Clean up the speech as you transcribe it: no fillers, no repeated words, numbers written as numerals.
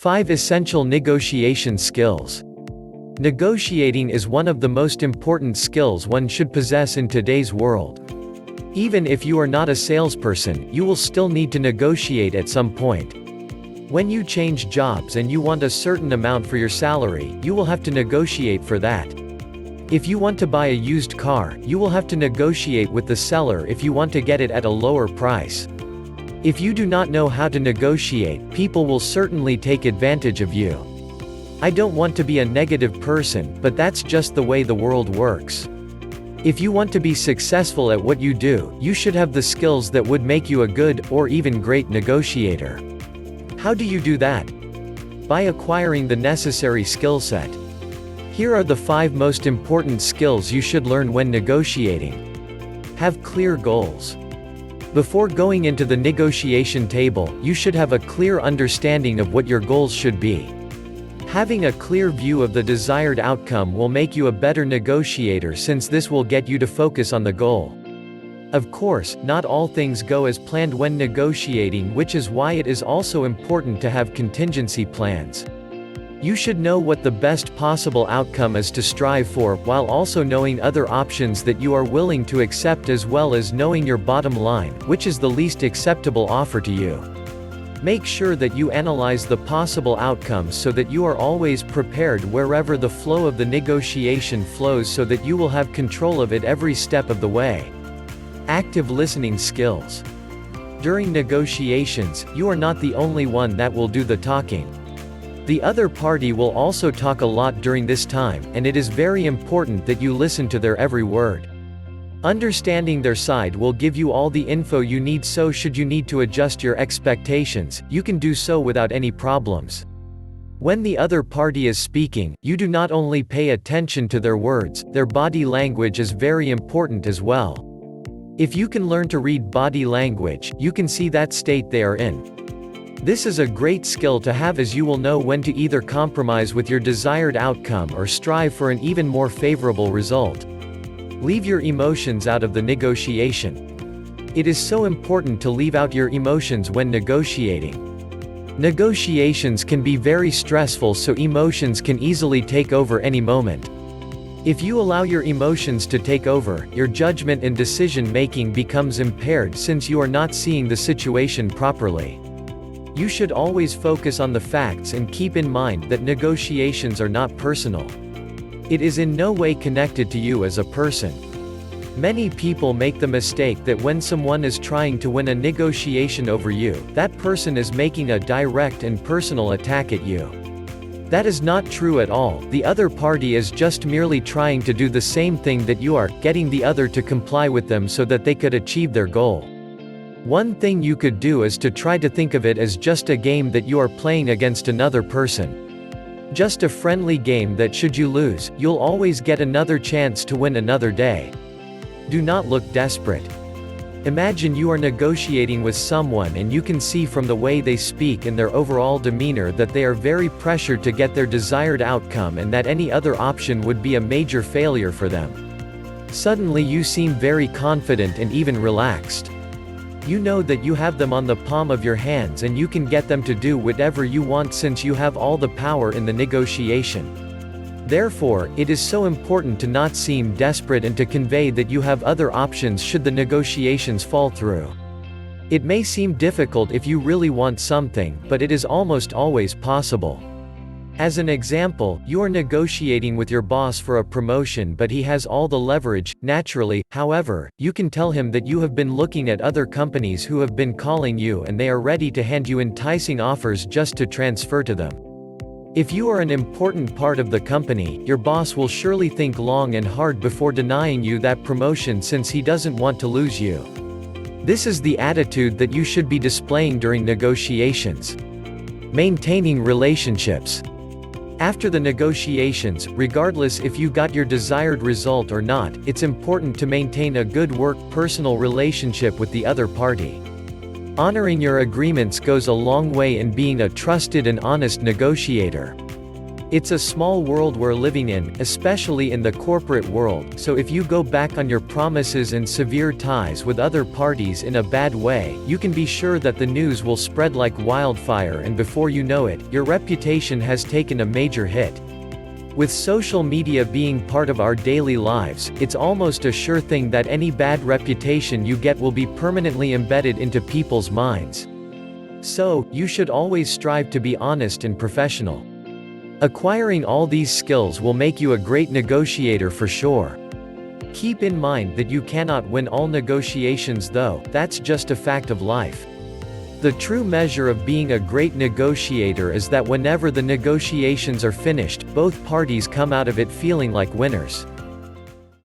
5 Essential Negotiation Skills. Negotiating is one of the most important skills one should possess in today's world. Even if you are not a salesperson, you will still need to negotiate at some point. When you change jobs and you want a certain amount for your salary, you will have to negotiate for that. If you want to buy a used car, you will have to negotiate with the seller if you want to get it at a lower price. If you do not know how to negotiate, people will certainly take advantage of you. I don't want to be a negative person, but that's just the way the world works. If you want to be successful at what you do, you should have the skills that would make you a good, or even great negotiator. How do you do that? By acquiring the necessary skill set. Here are the 5 most important skills you should learn when negotiating. Have clear goals. Before going into the negotiation table, you should have a clear understanding of what your goals should be. Having a clear view of the desired outcome will make you a better negotiator, since this will get you to focus on the goal. Of course, not all things go as planned when negotiating, which is why it is also important to have contingency plans. You should know what the best possible outcome is to strive for, while also knowing other options that you are willing to accept, as well as knowing your bottom line, which is the least acceptable offer to you. Make sure that you analyze the possible outcomes so that you are always prepared wherever the flow of the negotiation flows, so that you will have control of it every step of the way. Active listening skills. During negotiations, you are not the only one that will do the talking. The other party will also talk a lot during this time, and it is very important that you listen to their every word. Understanding their side will give you all the info you need, so should you need to adjust your expectations, you can do so without any problems. When the other party is speaking, you do not only pay attention to their words, their body language is very important as well. If you can learn to read body language, you can see that state they are in. This is a great skill to have, as you will know when to either compromise with your desired outcome or strive for an even more favorable result. Leave your emotions out of the negotiation. It is so important to leave out your emotions when negotiating. Negotiations can be very stressful, so emotions can easily take over any moment. If you allow your emotions to take over, your judgment and decision-making becomes impaired, since you are not seeing the situation properly. You should always focus on the facts and keep in mind that negotiations are not personal. It is in no way connected to you as a person. Many people make the mistake that when someone is trying to win a negotiation over you, that person is making a direct and personal attack at you. That is not true at all. The other party is just merely trying to do the same thing that you are, getting the other to comply with them so that they could achieve their goal. One thing you could do is to try to think of it as just a game that you are playing against another person. Just a friendly game that should you lose, you'll always get another chance to win another day. Do not look desperate. Imagine you are negotiating with someone and you can see from the way they speak and their overall demeanor that they are very pressured to get their desired outcome, and that any other option would be a major failure for them. Suddenly you seem very confident and even relaxed. You know that you have them on the palm of your hands and you can get them to do whatever you want, since you have all the power in the negotiation. Therefore, it is so important to not seem desperate and to convey that you have other options should the negotiations fall through. It may seem difficult if you really want something, but it is almost always possible. As an example, you are negotiating with your boss for a promotion, but he has all the leverage. Naturally, however, you can tell him that you have been looking at other companies who have been calling you and they are ready to hand you enticing offers just to transfer to them. If you are an important part of the company, your boss will surely think long and hard before denying you that promotion, since he doesn't want to lose you. This is the attitude that you should be displaying during negotiations. Maintaining relationships. After the negotiations, regardless if you got your desired result or not, it's important to maintain a good personal relationship with the other party. Honoring your agreements goes a long way in being a trusted and honest negotiator. It's a small world we're living in, especially in the corporate world, so if you go back on your promises and sever ties with other parties in a bad way, you can be sure that the news will spread like wildfire, and before you know it, your reputation has taken a major hit. With social media being part of our daily lives, it's almost a sure thing that any bad reputation you get will be permanently embedded into people's minds. So, you should always strive to be honest and professional. Acquiring all these skills will make you a great negotiator for sure. Keep in mind that you cannot win all negotiations though, that's just a fact of life. The true measure of being a great negotiator is that whenever the negotiations are finished, both parties come out of it feeling like winners.